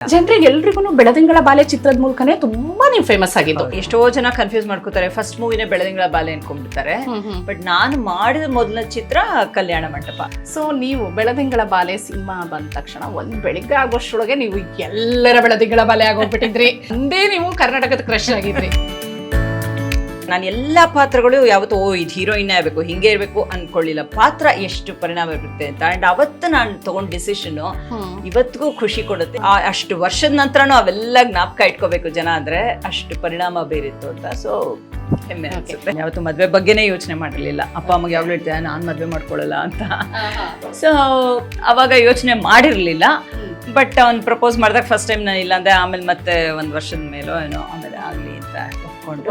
ಜನರಿಗೆ ಎಲ್ರಿಗೂ ಬೆಳದಿಂಗಳ ಬಾಲೆ ಚಿತ್ರದ ಮೂಲಕನೇ ತುಂಬಾ ನೀವು ಫೇಮಸ್ ಆಗಿದ್ದು. ಎಷ್ಟೋ ಜನ ಕನ್ಫ್ಯೂಸ್ ಮಾಡ್ಕೋತಾರೆ, ಫಸ್ಟ್ ಮೂವಿನೇ ಬೆಳದಿಂಗಳ ಬಾಲೆ ಅನ್ಕೊಂಡ್ಬಿಡ್ತಾರೆ. ಬಟ್ ನಾನು ಮಾಡಿದ ಮೊದಲ ಚಿತ್ರ ಕಲ್ಯಾಣ ಮಂಟಪ. ಸೊ ನೀವು ಬೆಳದಿಂಗಳ ಬಾಲೆ ಸಿನಿಮಾ ಬಂದ ತಕ್ಷಣ ಒಂದ್ ಬೆಳಿಗ್ಗೆ ಆಗೋಷ್ಟರೊಳಗೆ ನೀವು ಎಲ್ಲರ ಬೆಳದಿಂಗಳ ಬಾಲೆ ಆಗೋಗ್ಬಿಟ್ಟಿದ್ರಿ. ಒಂದೇ ನೀವು ಕರ್ನಾಟಕದ ಕ್ರಶ್ ಆಗಿದ್ರಿ. ನಾನು ಎಲ್ಲಾ ಪಾತ್ರಗಳು ಯಾವತ್ತೂ ಇದು ಹೀರೋಯಿನ್ ಆಗಬೇಕು ಹಿಂಗೆ ಇರಬೇಕು ಅನ್ಕೊಳ್ಳಿಲ್ಲ. ಪಾತ್ರ ಎಷ್ಟು ಪರಿಣಾಮ ಬೀರುತ್ತೆ ಅಂತ. ಅಂಡ್ ಅವತ್ತು ನಾನು ತಗೊಂಡ್ ಡಿಸಿಷನ್ ಇವತ್ತಿಗೂ ಖುಷಿ ಕೊಡುತ್ತೆ. ಅಷ್ಟು ವರ್ಷದ ನಂತರನೂ ಅವೆಲ್ಲ ಜ್ಞಾಪಕ ಇಟ್ಕೋಬೇಕು ಜನ ಅಂದ್ರೆ ಅಷ್ಟು ಪರಿಣಾಮ ಬೀರಿತ್ತು ಅಂತ. ಸೊ ಹೆಮ್ಮೆ ಅನ್ಸುತ್ತೆ. ಯಾವತ್ತು ಮದ್ವೆ ಬಗ್ಗೆನೇ ಯೋಚನೆ ಮಾಡಿರ್ಲಿಲ್ಲ. ಅಪ್ಪ ಅಮ್ಮಗೆ ಯಾವಾಗ್ಲೂ ಹೇಳ್ತೇನೆ ನಾನ್ ಮದ್ವೆ ಮಾಡ್ಕೊಳ್ಳಲ್ಲ ಅಂತ. ಸೊ ಅವಾಗ ಯೋಚನೆ ಮಾಡಿರ್ಲಿಲ್ಲ. ಬಟ್ ಅವ್ನು ಪ್ರಪೋಸ್ ಮಾಡಿದಾಗ ಫಸ್ಟ್ ಟೈಮ್ ನಾನು ಇಲ್ಲ ಅಂದೆ. ಆಮೇಲೆ ಮತ್ತೆ ಒಂದ್ ವರ್ಷದ ಮೇಲೋ ಏನೋ ಆಮೇಲೆ ಆಗ್ಲಿ ಅಂತ ಒಪ್ಕೊಂಡು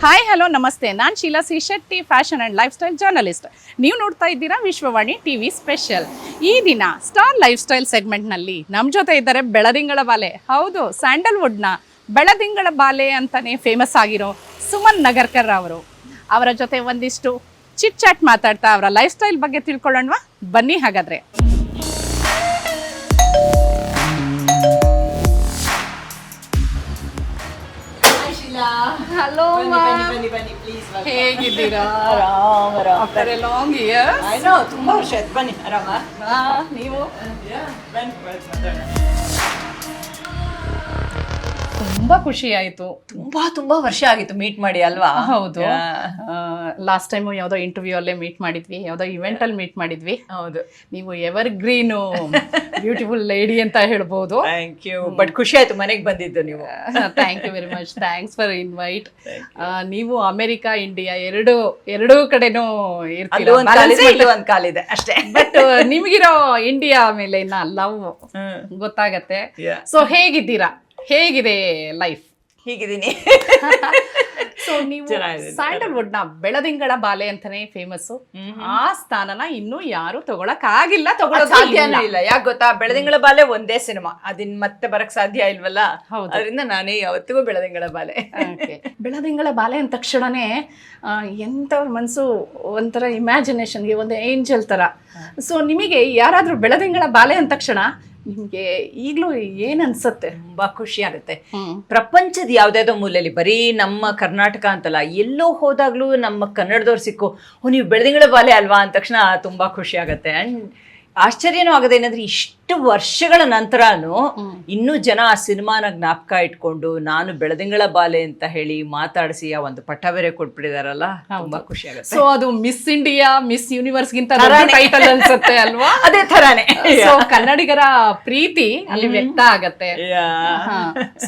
ಹಾಯ್ ಹಲೋ ನಮಸ್ತೆ, ನಾನು Sheela C Shetty, fashion and lifestyle journalist. ನೀವು ನೋಡ್ತಾ ಇದ್ದೀರಾ ವಿಶ್ವವಾಣಿ ಟಿವಿ ಸ್ಪೆಷಲ್. ಈ ದಿನ ಸ್ಟಾರ್ ಲೈಫ್ ಸ್ಟೈಲ್ ಸೆಗ್ಮೆಂಟ್ನಲ್ಲಿ ನಮ್ಮ ಜೊತೆ ಇದ್ದಾರೆ ಬೆಳದಿಂಗಳ ಬಾಲೆ. ಹೌದು, ಸ್ಯಾಂಡಲ್ವುಡ್ನ ಬೆಳದಿಂಗಳ ಬಾಲೆ ಅಂತಲೇ ಫೇಮಸ್ ಆಗಿರೋ ಸುಮನ್ ನಗರ್ಕರ್ ಅವರು. ಅವರ ಜೊತೆ ಒಂದಿಷ್ಟು ಚಿಟ್ ಚಾಟ್ ಮಾತಾಡ್ತಾ ಅವರ ಲೈಫ್ ಸ್ಟೈಲ್ ಬಗ್ಗೆ ತಿಳ್ಕೊಳ್ಳೋಣವಾ? ಬನ್ನಿ ಹಾಗಾದರೆ. ಹಲೋ ಹೇಗಿದ್ದೀರಾ? After A long years. ತುಂಬಾ ವರ್ಷ ಆಯ್ತು. ಬನ್ನಿ ಆರಾಮ. ನೀವು ತುಂಬಾ ಖುಷಿ ಆಯ್ತು. ತುಂಬಾ ವರ್ಷ ಆಗಿತ್ತು ಮೀಟ್ ಮಾಡಿ ಅಲ್ವಾ? ಹೌದು. ಲಾಸ್ಟ್ ಟೈಮ್ ಯಾವ್ದೋ ಇಂಟರ್ವ್ಯೂ ಅಲ್ಲೇ ಮೀಟ್ ಮಾಡಿದ್ವಿ, ಯಾವ್ದೋ ಇವೆಂಟ್ ಅಲ್ಲಿ ಮೀಟ್ ಮಾಡಿದ್ವಿ. ಹೌದು. ನೀವು ಎವರ್ ಗ್ರೀನು ಬ್ಯೂಟಿಫುಲ್ ಲೇಡಿ ಅಂತ ಹೇಳ್ಬೋದು. Thank you. ಬಟ್ ಖುಷಿ ಆಯ್ತು ಮನೆಗೆ ಬಂದಿದ್ದು ನೀವು. Thank you very much. Thanks for invite. ನೀವು ಅಮೆರಿಕಾ ಇಂಡಿಯಾ ಎರಡೂ ಕಡೆನೂ ಇರ್ತೀರ. ಒಂದ್ ಕಾಲಿದೆ ಅಷ್ಟೇ. ಬಟ್ ನಿಮ್ಗಿರೋ ಇಂಡಿಯಾ ಮೇಲೆ ಇನ್ನ ಲವ್ ಗೊತ್ತಾಗತ್ತೆ. ಸೊ ಹೇಗಿದ್ದೀರಾ? ಹೇಗಿದೆ ಲೈಫ್? ಹೀಗಿದ್ದೀನಿ. ಸೊ ನೀವು ಸ್ಯಾಂಡಲ್ವುಡ್ ನ ಬೆಳದಿಂಗಳ ಬಾಲೆ ಅಂತಾನೆ ಫೇಮಸ್. ಆ ಸ್ಥಾನನ ಇನ್ನು ಯಾರು ತಗೊಳಕ್ ಆಗಿಲ್ಲ, ತಗೊಳಕ್ ಸಾಧ್ಯನೂ ಇಲ್ಲ. ಯಾಕೆ ಗೊತ್ತಾ? ಬೆಳದಿಂಗಳ ಬಾಲೆ ಒಂದೇ ಸಿನಿಮಾ, ಅದನ್ನ ಮತ್ತೆ ಬರಕ್ ಸಾಧ್ಯ ಇಲ್ವಲ್ಲ. ಅದರಿಂದ ನಾನೇ ಯಾವತ್ತಿಗೂ ಬೆಳದಿಂಗಳ ಬಾಲೆ. ಬೆಳದಿಂಗಳ ಬಾಲೆ ಅಂದ ತಕ್ಷಣನೇ ಎಂತವ್ರ ಮನ್ಸು ಒಂಥರ ಇಮ್ಯಾಜಿನೇಷನ್ಗೆ ಒಂದು ಏಂಜಲ್ ತರ. ಸೊ ನಿಮಗೆ ಯಾರಾದ್ರೂ ಬೆಳದಿಂಗಳ ಬಾಲೆ ಅಂದ ತಕ್ಷಣ ನಿಮ್ಗೆ ಈಗ್ಲೂ ಏನ್ ಅನ್ಸತ್ತೆ? ತುಂಬಾ ಖುಷಿ ಆಗುತ್ತೆ. ಪ್ರಪಂಚದ ಯಾವ್ದಾವ್ದೋ ಮೂಲೆಯಲ್ಲಿ, ಬರೀ ನಮ್ಮ ಕರ್ನಾಟಕ ಅಂತಲ್ಲ, ಎಲ್ಲೋ ಹೋದಾಗ್ಲೂ ನಮ್ಮ ಕನ್ನಡದವ್ರು ಸಿಕ್ಕು ನೀವು ಬೆಳದಿಂಗಳ ಬಾಲೆ ಅಲ್ವಾ ಅಂದ ತಕ್ಷಣ ತುಂಬಾ ಖುಷಿ ಆಗತ್ತೆ. ಅಂಡ್ ಆಶ್ಚರ್ಯನೂ ಆಗದೆ ಏನಂದ್ರೆ ಇಷ್ಟು ವರ್ಷಗಳ ನಂತರನು ಇನ್ನೂ ಜನ ಆ ಸಿನಿಮಾನ ಜ್ಞಾಪಕ ಇಟ್ಕೊಂಡು ನಾನು ಬೆಳದಿಂಗಳ ಬಾಲೆ ಅಂತ ಹೇಳಿ ಮಾತಾಡಿಸಿ ಆ ಒಂದು ಪಟ್ಟ ಬೇರೆ ಕೊಟ್ಬಿಟ್ಟಿದಾರಲ್ಲ, ತುಂಬಾ ಖುಷಿ ಆಗುತ್ತೆ. ಸೊ ಅದು ಮಿಸ್ ಇಂಡಿಯಾ, ಮಿಸ್ ಯೂನಿವರ್ಸ್ ಗಿಂತ ಟೈಟಲ್ ಅನ್ಸುತ್ತೆ ಅಲ್ವಾ? ಅದೇ ತರಾನೇ. ಸೊ ಕನ್ನಡಿಗರ ಪ್ರೀತಿ ಅಲ್ಲಿ ವ್ಯಕ್ತ ಆಗತ್ತೆ.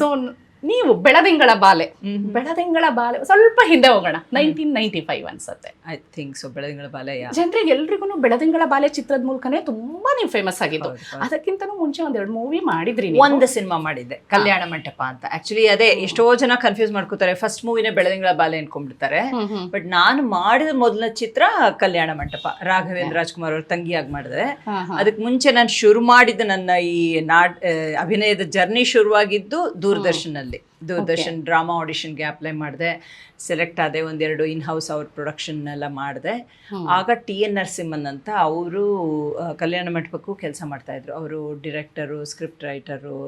ಸೊ ನೀವು ಬೆಳದಿಂಗಳ ಬಾಲೆ ಸ್ವಲ್ಪ ಹಿಂದೆ ಹೋಗೋಣ. 1995 ಅನ್ಸುತ್ತೆ. I think so. ಬೆಳದಿಂಗಳ ಬಾಲೆ ಜನರಿಗೆ ಎಲ್ರಿಗೂ ಬೆಳದಿಂಗಳ ಬಾಲೆ ಚಿತ್ರದ ಮೂಲಕನೇ ತುಂಬಾ ನೀವು ಫೇಮಸ್ ಆಗಿದ್ದು. ಅದಕ್ಕಿಂತನೂ ಮುಂಚೆ ಒಂದೆರಡು ಮೂವಿ ಮಾಡಿದ್ರಿ. ಒಂದು ಸಿನಿಮಾ ಮಾಡಿದ್ದೆ, ಕಲ್ಯಾಣ ಮಂಟಪ ಅಂತ. ಆಕ್ಚುಲಿ ಅದೇ ಎಷ್ಟೋ ಜನ ಕನ್ಫ್ಯೂಸ್ ಮಾಡ್ಕೋತಾರೆ, ಫಸ್ಟ್ ಮೂವಿನೇ ಬೆಳದಿಂಗಳ ಬಾಲೆ ಅನ್ಕೊಂಡ್ಬಿಡ್ತಾರೆ. ಬಟ್ ನಾನು ಮಾಡಿದ ಮೊದಲ ಚಿತ್ರ ಕಲ್ಯಾಣ ಮಂಟಪ. ರಾಘವೇಂದ್ರ ರಾಜ್ಕುಮಾರ್ ಅವ್ರ ತಂಗಿಯಾಗಿ ಮಾಡಿದೆ. ಅದಕ್ಕೆ ಮುಂಚೆ ನಾನು ಶುರು ಮಾಡಿದ ನನ್ನ ಈ ಅಭಿನಯದ ಜರ್ನಿ ಶುರುವಾಗಿದ್ದು ದೂರದರ್ಶನಲ್ಲಿ. ದೂರದರ್ಶನ್ ಡ್ರಾಮಾ ಆಡಿಷನ್ಗೆ ಅಪ್ಲೈ ಮಾಡಿದೆ, ಸೆಲೆಕ್ಟ್ ಆದೆ. ಒಂದೆರಡು ಇನ್ ಹೌಸ್ ಅವ್ರ ಪ್ರೊಡಕ್ಷನ್ ಎಲ್ಲ ಮಾಡಿದೆ. ಆಗ TN ನರಸಿಂಹನ್ ಅಂತ ಅವರು ಕಲ್ಯಾಣ ಮಂಟಪಕ್ಕೂ ಕೆಲಸ ಮಾಡ್ತಾ ಇದ್ರು. ಅವರು ಡಿರೆಕ್ಟರು, ಸ್ಕ್ರಿಪ್ಟ್ ರೈಟರು,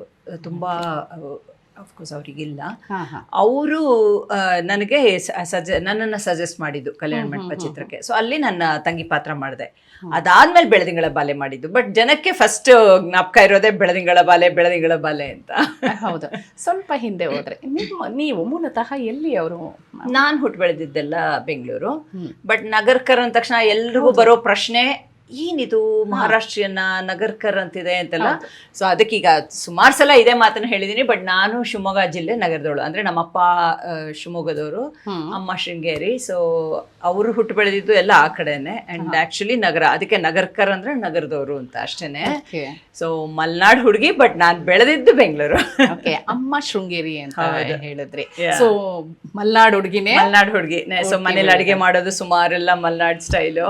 ತುಂಬಾ ಅಫ್ಕೋರ್ಸ್ ಅವ್ರಿಗಿಲ್ಲ. ಅವರು ನನಗೆ ನನ್ನನ್ನು ಸಜೆಸ್ಟ್ ಮಾಡಿದ್ದು ಕಲ್ಯಾಣ ಮಂಟಪ ಚಿತ್ರಕ್ಕೆ. ಸೊ ಅಲ್ಲಿ ನನ್ನ ತಂಗಿ ಪಾತ್ರ ಮಾಡಿದೆ. ಅದಾದ್ಮೇಲೆ ಬೆಳದಿಂಗಳ ಬಾಲೆ ಮಾಡಿದ್ದು. ಬಟ್ ಜನಕ್ಕೆ ಫಸ್ಟ್ ಜ್ಞಾಪಕ ಇರೋದೇ ಬೆಳದಿಂಗಳ ಬಾಲೆ ಅಂತ. ಹೌದು. ಸ್ವಲ್ಪ ಹಿಂದೆ ಹೋದ್ರೆ ನೀವು ಮೂಲತಃ ಎಲ್ಲಿ ಅವರು? ನಾನ್ ಹುಟ್ಟು ಬೆಳೆದಿದ್ದೆಲ್ಲ ಬೆಂಗಳೂರು. ಬಟ್ ನಗರ್ಕರ್ ಅಂದ ತಕ್ಷಣ ಎಲ್ರಿಗೂ ಬರೋ ಪ್ರಶ್ನೆ, ಏನಿದು ಮಹಾರಾಷ್ಟ್ರೀಯನ್ನ ನಗರ್ಕರ್ ಅಂತಿದೆ ಅಂತೆಲ್ಲ. ಸೊ ಅದಕ್ಕೀಗ ಸುಮಾರು ಸಲ ಇದೇ ಮಾತನ್ನ ಹೇಳಿದೀನಿ. ಬಟ್ ನಾನು ಶಿವಮೊಗ್ಗ ಜಿಲ್ಲೆ ನಗರದವಳು. ಅಂದ್ರೆ ನಮ್ಮಪ್ಪ ಶಿವಮೊಗ್ಗದವರು, ಅಮ್ಮ ಶೃಂಗೇರಿ. ಸೊ ಅವರು ಹುಟ್ಟು ಬೆಳೆದಿದ್ದು ಎಲ್ಲ ಆ ಕಡೆನೆ. ಅಂಡ್ ಆಕ್ಚುಲಿ ನಗರ, ಅದಕ್ಕೆ ನಗರ್ಕರ್ ಅಂದ್ರೆ ನಗರದವರು ಅಂತ ಅಷ್ಟೇನೆ. ಸೊ ಮಲ್ನಾಡ್ ಹುಡುಗಿ, ಬಟ್ ನಾನ್ ಬೆಳೆದಿದ್ದು ಬೆಂಗಳೂರು. ಅಮ್ಮ ಶೃಂಗೇರಿ ಅಂತ ಹೇಳಿದ್ರಿ. ಸೊ ಮಲ್ನಾಡ್ ಹುಡುಗಿ. ಸೊ ಮನೇಲಿ ಅಡಿಗೆ ಮಾಡೋದು ಸುಮಾರೆಲ್ಲ ಮಲ್ನಾಡ್ ಸ್ಟೈಲು.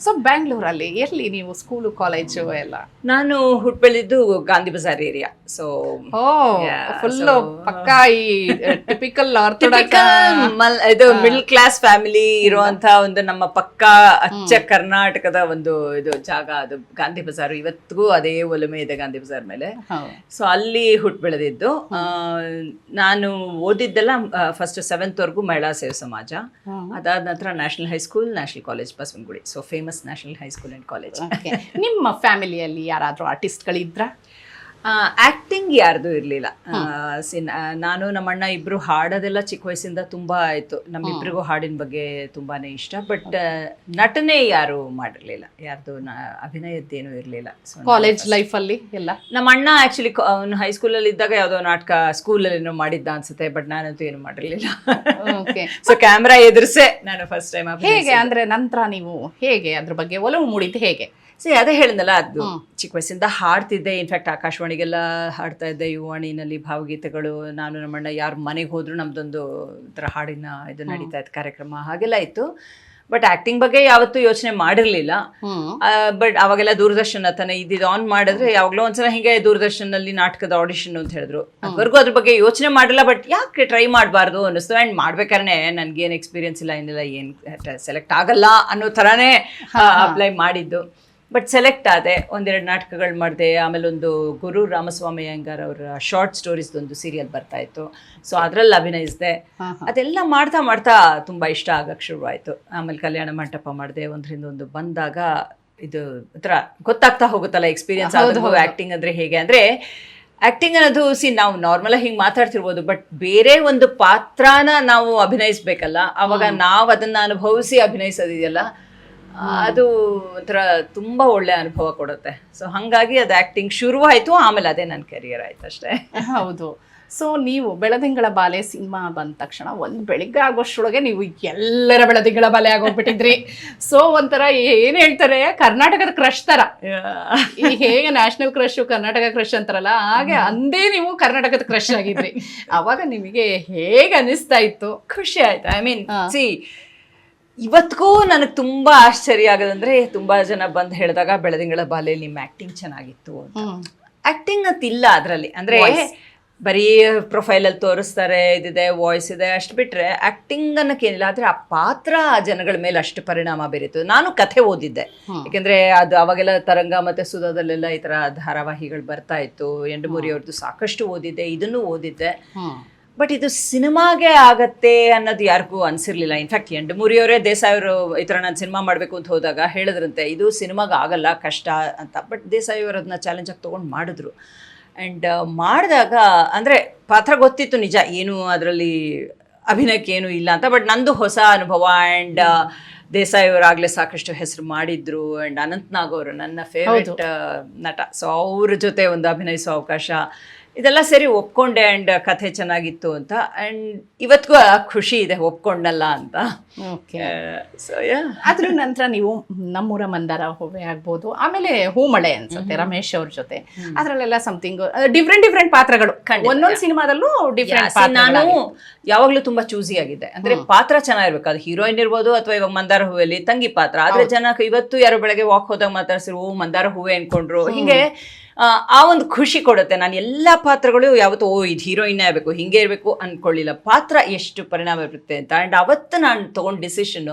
ಸೊ ಬ್ಯಾಂಗ್ಳೂರಲ್ಲಿ ಎಲ್ಲಿ ನೀವು ಸ್ಕೂಲು ಕಾಲೇಜು ಎಲ್ಲ? ನಾನು ಹುಟ್ಬೆಳಿದ್ದು ಗಾಂಧಿ ಬಜಾರ್ ಏರಿಯಾ. ಸೊ ಓ ಫುಲ್ ಪಕ್ಕಾ ಈ ಟಿಪಿಕಲ್ ಆರ್ಥೋಡಾಕ್ಸ್ ಇದು ಮಿಡಲ್ ಕ್ಲಾಸ್ ಫ್ಯಾಮಿಲಿ ಇರುವಂತ ಒಂದು ನಮ್ಮ ಪಕ್ಕಾ ಅಚ್ಚ ಕರ್ನಾಟಕದ ಒಂದು ಇದು ಜಾಗ ಅದು ಗಾಂಧಿ ಬಜಾರ್. ಇವತ್ತಿಗೂ ಅದೇ ಒಲುಮೆ ಇದೆ ಗಾಂಧಿ ಬಜಾರ್ ಮೇಲೆ. ಸೊ ಅಲ್ಲಿ ಹುಟ್ಟು ಬೆಳೆದಿದ್ದು. ನಾನು ಓದಿದ್ದೆಲ್ಲ ಫಸ್ಟ್ 7th ವರೆಗೂ ಮಹಿಳಾ ಸೇವಾ ಸಮಾಜ. ಅದಾದ ನಂತರ national high school, national college Basavanagudi. So famous national high school and college. ನಿಮ್ಮ ಫ್ಯಾಮಿಲಿಯಲ್ಲಿ ಯಾರಾದ್ರೂ ಆರ್ಟಿಸ್ಟ್ಗಳಿದ್ರ? ಆಕ್ಟಿಂಗ್ ಯಾರ್ದು ಇರ್ಲಿಲ್ಲ. ನಾನು ನಮ್ಮಣ್ಣ ಇಬ್ರು ಹಾಡೋದೆಲ್ಲ ಚಿಕ್ಕ ವಯಸ್ಸಿಂದ ತುಂಬಾ ಆಯ್ತು. ನಮ್ಮಿಬ್ರಿಗೂ ಹಾಡಿನ ಬಗ್ಗೆ ತುಂಬಾನೇ ಇಷ್ಟ. ಬಟ್ ನಟನೆ ಯಾರು ಮಾಡಿರ್ಲಿಲ್ಲ, ಯಾರ್ದು ಅಭಿನಯದ್ದೇನು ಇರ್ಲಿಲ್ಲ. ಕಾಲೇಜ್ ಲೈಫ್ ಅಲ್ಲಿ ಎಲ್ಲ ನಮ್ಮ ಅಣ್ಣ ಆಕ್ಚುಲಿ ಅವ್ನು ಹೈಸ್ಕೂಲಲ್ಲಿ ಇದ್ದಾಗ ಯಾವ್ದೋ ನಾಟಕ ಸ್ಕೂಲಲ್ಲಿ ಏನೋ ಮಾಡಿದ್ದ ಅನ್ಸುತ್ತೆ. ಬಟ್ ನಾನಂತೂ ಏನು ಮಾಡಿರ್ಲಿಲ್ಲ. ಸೊ ಕ್ಯಾಮ್ರಾ ಎದುರಿಸೆ ನಾನು ಫಸ್ಟ್ ಟೈಮ್. ಹೇಗೆ ಅಂದ್ರೆ ನಂತರ ನೀವು ಹೇಗೆ ಅದ್ರ ಬಗ್ಗೆ ಒಲವು ಮೂಡಿದ್ದು ಹೇಗೆ? ಅದೇ ಹೇಳಿದ್ನಲ್ಲ, ಅದು ಚಿಕ್ಕ ವಯಸ್ಸಿಂದ ಹಾಡ್ತಿದ್ದೆ. ಇನ್ಫ್ಯಾಕ್ಟ್ ಆಕಾಶವಾಣಿಗೆಲ್ಲ ಹಾಡ್ತಾ ಇದ್ದೆ, ಯುವವಾಣಿನಲ್ಲಿ ಭಾವಗೀತೆಗಳು. ನಾನು ನಮ್ಮಣ್ಣ ಯಾರ ಮನೆಗೆ ಹೋದ್ರು ನಮ್ದೊಂದು ಥರ ಹಾಡಿನ ಇದು ನಡೀತಾ ಇತ್ತು, ಕಾರ್ಯಕ್ರಮ ಹಾಗೆಲ್ಲ ಇತ್ತು. ಬಟ್ ಆಕ್ಟಿಂಗ್ ಬಗ್ಗೆ ಯಾವತ್ತೂ ಯೋಚನೆ ಮಾಡಿರ್ಲಿಲ್ಲ. ಬಟ್ ಅವಾಗೆಲ್ಲ ದೂರದರ್ಶನ ತಾನೆ ಇದ್ದಿದ್ದು. ಆನ್ ಮಾಡಿದ್ರೆ ಯಾವಾಗಲೂ ಒಂದ್ಸಲ ಹಿಂಗೆ ದೂರದರ್ಶನಲ್ಲಿ ನಾಟಕದ ಆಡಿಷನ್ ಅಂತ ಹೇಳಿದ್ರು. ಅದ್ವರೆಗೂ ಅದ್ರ ಬಗ್ಗೆ ಯೋಚನೆ ಮಾಡಿಲ್ಲ. ಬಟ್ ಯಾಕೆ ಟ್ರೈ ಮಾಡಬಾರ್ದು ಅನ್ನಿಸ್ತು. ಆ್ಯಂಡ್ ಮಾಡ್ಬೇಕಾದ್ರೆ ನನ್ಗೇನು ಎಕ್ಸ್ಪೀರಿಯನ್ಸ್ ಇಲ್ಲ, ಏನಿಲ್ಲ, ಏನು ಸೆಲೆಕ್ಟ್ ಆಗಲ್ಲ ಅನ್ನೋ ಥರನೇ ಅಪ್ಲೈ ಮಾಡಿದ್ದು. ಬಟ್ ಸೆಲೆಕ್ಟ್ ಆದೆ. 1-2 ನಾಟಕಗಳು ಮಾಡಿದೆ. ಆಮೇಲೆ ಒಂದು ಗುರು ರಾಮಸ್ವಾಮಿ ಅಯ್ಯಂಗಾರ್ ಅವರ ಶಾರ್ಟ್ ಸ್ಟೋರೀಸ್ದೊಂದು ಸೀರಿಯಲ್ ಬರ್ತಾ ಇತ್ತು. ಸೊ ಅದರಲ್ಲಿ ಅಭಿನಯಿಸಿದೆ. ಅದೆಲ್ಲ ಮಾಡ್ತಾ ಮಾಡ್ತಾ ತುಂಬ ಇಷ್ಟ ಆಗಕ್ಕೆ ಶುರುವಾಯಿತು. ಆಮೇಲೆ ಕಲ್ಯಾಣ ಮಂಟಪ ಮಾಡಿದೆ. ಒಂದರಿಂದ ಒಂದು ಬಂದಾಗ ಇದು ಒಂಥರ ಗೊತ್ತಾಗ್ತಾ ಹೋಗುತ್ತಲ್ಲ ಎಕ್ಸ್ಪೀರಿಯನ್ಸ್ ಆಗೋದು. ಆ್ಯಕ್ಟಿಂಗ್ ಅಂದರೆ ಹೇಗೆ ಅಂದರೆ, ಆ್ಯಕ್ಟಿಂಗ್ ಅನ್ನೋದು ನಾವು ನಾರ್ಮಲಾಗಿ ಹಿಂಗೆ ಮಾತಾಡ್ತಿರ್ಬೋದು. ಬಟ್ ಬೇರೆ ಒಂದು ಪಾತ್ರನ ನಾವು ಅಭಿನಯಿಸ್ಬೇಕಲ್ಲ, ಆವಾಗ ನಾವು ಅದನ್ನು ಅನುಭವಿಸಿ ಅಭಿನಯಿಸೋದಿದೆಯಲ್ಲ, ಅದು ಒಂಥರ ತುಂಬ ಒಳ್ಳೆ ಅನುಭವ ಕೊಡುತ್ತೆ. ಸೊ ಹಾಗಾಗಿ ಅದು ಆ್ಯಕ್ಟಿಂಗ್ ಶುರುವಾಯಿತು. ಆಮೇಲೆ ಅದೇ ನನ್ನ ಕೆರಿಯರ್ ಆಯ್ತು ಅಷ್ಟೇ. ಹೌದು. ಸೊ ನೀವು ಬೆಳದಿಂಗಳ ಬಾಲೆ ಸಿನಿಮಾ ಬಂದ ತಕ್ಷಣ ಒಂದು ಬೆಳಿಗ್ಗೆ ಆಗೋಷ್ಟೊಳಗೆ ನೀವು ಎಲ್ಲರ ಬೆಳದಿಂಗಳ ಬಾಲೆ ಆಗೋಗ್ಬಿಟ್ಟಿದ್ರಿ. ಸೊ ಒಂಥರ ಏನ್ ಹೇಳ್ತಾರೆ, ಕರ್ನಾಟಕದ ಕ್ರಶ್ ತರ. ಈ ಹೇಗೆ ನ್ಯಾಷನಲ್ ಕ್ರಶ್, ಕರ್ನಾಟಕ ಕ್ರಶ್ ಅಂತಾರಲ್ಲ, ಹಾಗೆ ಅಂದೇ ನೀವು ಕರ್ನಾಟಕದ ಕ್ರಶ್ ಆಗಿದ್ರಿ. ಅವಾಗ ನಿಮಗೆ ಹೇಗೆ ಅನಿಸ್ತಾ ಇತ್ತು? ಖುಷಿ ಆಯ್ತು. ಐ ಮೀನ್ ಇವತ್ತಿಗೂ ನನಗೆ ತುಂಬಾ ಆಶ್ಚರ್ಯ ಆಗೋದಂದ್ರೆ, ತುಂಬಾ ಜನ ಬಂದು ಹೇಳಿದಾಗ ಬೆಳದಿಂಗಳ ಬಾಲೆಯಲ್ಲಿ ನಿಮ್ಮ ಆಕ್ಟಿಂಗ್ ಚೆನ್ನಾಗಿತ್ತು ಅಂತ. ಆಕ್ಟಿಂಗ್ ಅಂತ ಇಲ್ಲ ಅದರಲ್ಲಿ. ಅಂದ್ರೆ ಬರೀ ಪ್ರೊಫೈಲಲ್ಲಿ ತೋರಿಸ್ತಾರೆ, ಇದಿದೆ, ವಾಯ್ಸ್ ಇದೆ, ಅಷ್ಟು ಬಿಟ್ರೆ ಆಕ್ಟಿಂಗ್ ಅನ್ನೋಕ್ಕೇನಿಲ್ಲ. ಆದ್ರೆ ಆ ಪಾತ್ರ ಜನಗಳ ಮೇಲೆ ಅಷ್ಟು ಪರಿಣಾಮ ಬೀರಿತು. ನಾನು ಕಥೆ ಓದಿದ್ದೆ, ಯಾಕೆಂದ್ರೆ ಅದು ಅವಾಗೆಲ್ಲ ತರಂಗ ಮತ್ತೆ ಸುಧಾದಲ್ಲೆಲ್ಲ ಈ ತರ ಧಾರಾವಾಹಿಗಳು ಬರ್ತಾ ಇತ್ತು. ಎಂಡಮೂರಿ ಅವ್ರದ್ದು ಸಾಕಷ್ಟು ಓದಿದ್ದೆ, ಇದನ್ನು ಓದಿದ್ದೆ. ಬಟ್ ಇದು ಸಿನಿಮಾಗೆ ಆಗತ್ತೆ ಅನ್ನೋದು ಯಾರಿಗೂ ಅನ್ಸಿರ್ಲಿಲ್ಲ. ಇನ್ಫ್ಯಾಕ್ಟ್ ಎಂಡಮೂರಿ ಅವರೇ, ದೇಸಾಯಿ ಅವರು ಈ ಥರ ನಾನು ಸಿನಿಮಾ ಮಾಡಬೇಕು ಅಂತ ಹೋದಾಗ ಹೇಳಿದ್ರಂತೆ, ಇದು ಸಿನಿಮಾಗೆ ಆಗಲ್ಲ, ಕಷ್ಟ ಅಂತ. ಬಟ್ ದೇಸಾಯಿ ಅವರು ಅದನ್ನ ಚಾಲೆಂಜಾಗಿ ತೊಗೊಂಡು ಮಾಡಿದ್ರು. ಆ್ಯಂಡ್ ಮಾಡಿದಾಗ ಅಂದರೆ ಪಾತ್ರ ಗೊತ್ತಿತ್ತು ನಿಜ, ಏನು ಅದರಲ್ಲಿ ಅಭಿನಯಕ್ಕೆ ಏನೂ ಇಲ್ಲ ಅಂತ. ಬಟ್ ನಂದು ಹೊಸ ಅನುಭವ. ಆ್ಯಂಡ್ ದೇಸಾಯಿ ಅವರಾಗಲೇ ಸಾಕಷ್ಟು ಹೆಸರು ಮಾಡಿದ್ರು. ಆ್ಯಂಡ್ ಅನಂತ್ ನಾಗ್ ಅವರು ನನ್ನ ಫೇವ್ರೆಟ್ ನಟ. ಸೊ ಅವ್ರ ಜೊತೆ ಒಂದು ಅಭಿನಯಿಸೋ ಅವಕಾಶ, ಇದೆಲ್ಲ ಸರಿ ಒಪ್ಕೊಂಡೆ. ಆ್ಯಂಡ್ ಕಥೆ ಚೆನ್ನಾಗಿತ್ತು ಅಂತ. ಆ್ಯಂಡ್ ಇವತ್ತಿಗೂ ಖುಷಿ ಇದೆ ಒಪ್ಕೊಂಡಲ್ಲ ಅಂತ. ಸೊ ಅದ್ರ ನಂತರ ನೀವು ನಮ್ಮೂರ ಮಂದಾರ ಹೂವೆ ಆಗ್ಬೋದು, ಆಮೇಲೆ ಹೂಮಳೆ ಅನ್ಸುತ್ತೆ ರಮೇಶ್ ಅವ್ರ ಜೊತೆ, ಅದ್ರಲ್ಲೆಲ್ಲ ಸಮಥಿಂಗ್ ಡಿಫ್ರೆಂಟ್ ಪಾತ್ರಗಳು ಒಂದೊಂದು ಸಿನಿಮಾದಲ್ಲೂ ಡಿಫ್ರೆಂಟ್. ನಾನು ಯಾವಾಗ್ಲೂ ತುಂಬಾ ಚೂಸಿ ಆಗಿದ್ದೆ. ಅಂದ್ರೆ ಪಾತ್ರ ಚೆನ್ನಾಗಿರ್ಬೇಕು. ಅದು ಹೀರೋಯಿನ್ ಇರ್ಬೋದು, ಅಥವಾ ಇವಾಗ ಮಂದಾರ ಹೂವಲ್ಲಿ ತಂಗಿ ಪಾತ್ರ. ಆದ್ರೆ ಜನ ಇವತ್ತು ಯಾರೋ ಬೆಳಗ್ಗೆ ವಾಕ್ ಹೋದಾಗ ಮಾತಾಡ್ಸಿರು, ಓ ಮಂದಾರ ಹೂವೆ ಅನ್ಕೊಂಡ್ರು. ಹಿಂಗೆ ಆ ಒಂದು ಖುಷಿ ಕೊಡುತ್ತೆ. ನಾನು ಎಲ್ಲಾ ಪಾತ್ರಗಳು ಯಾವತ್ತು ಇದು ಹೀರೋಯಿನ್ನೇ ಆಗಬೇಕು, ಹಿಂಗೆ ಇರಬೇಕು ಅನ್ಕೊಳ್ಳಿಲ್ಲ. ಪಾತ್ರ ಎಷ್ಟು ಪರಿಣಾಮ ಬೀರುತ್ತೆ ಅಂತ. ಅಂಡ್ ಅವತ್ತು ನಾನು ತಗೊಂಡ್ ಡಿಸಿಷನ್